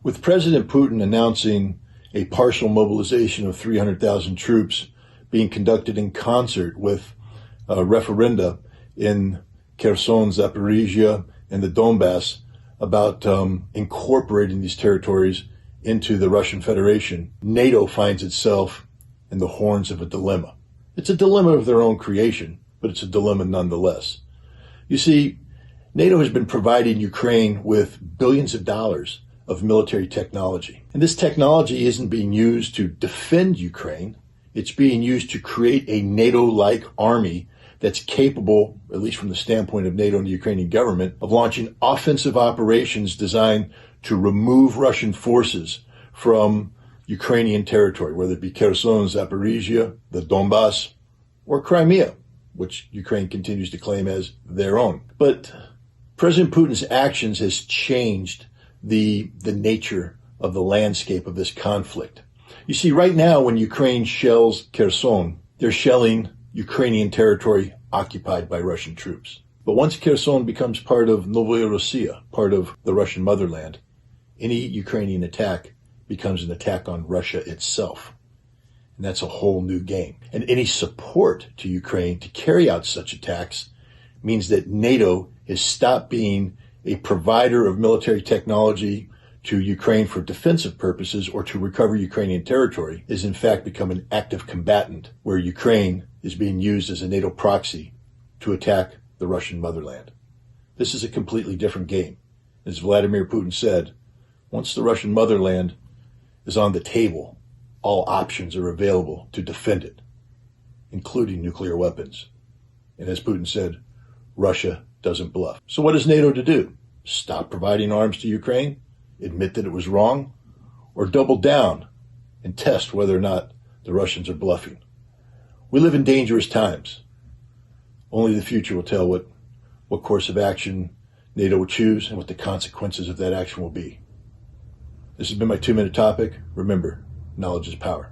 With President Putin announcing a partial mobilization of 300,000 troops being conducted in concert with referenda in Kherson, Zaporizhia, and the Donbass about incorporating these territories into the Russian Federation, NATO finds itself in the horns of a dilemma. It's a dilemma of their own creation, but it's a dilemma nonetheless. You see, NATO has been providing Ukraine with billions of dollars of military technology. And this technology isn't being used to defend Ukraine. It's being used to create a NATO-like army that's capable, at least from the standpoint of NATO and the Ukrainian government, of launching offensive operations designed to remove Russian forces from Ukrainian territory, whether it be Kherson, Zaporizhia, the Donbass, or Crimea, which Ukraine continues to claim as their own. But President Putin's actions has changed the nature of the landscape of this conflict. You see, right now, when Ukraine shells Kherson, they're shelling Ukrainian territory occupied by Russian troops. But once Kherson becomes part of Novaya Russia, part of the Russian motherland, any Ukrainian attack becomes an attack on Russia itself. And that's a whole new game. And any support to Ukraine to carry out such attacks means that NATO has stopped being a provider of military technology to Ukraine for defensive purposes or to recover Ukrainian territory, is in fact become an active combatant where Ukraine is being used as a NATO proxy to attack the Russian motherland. This is a completely different game. As Vladimir Putin said, once the Russian motherland is on the table, all options are available to defend it, including nuclear weapons. And as Putin said, Russia doesn't bluff. So what is NATO to do? Stop providing arms to Ukraine? Admit that it was wrong? Or double down and test whether or not the Russians are bluffing? We live in dangerous times. Only the future will tell what course of action NATO will choose and what the consequences of that action will be. This has been my 2-minute topic. Remember, knowledge is power.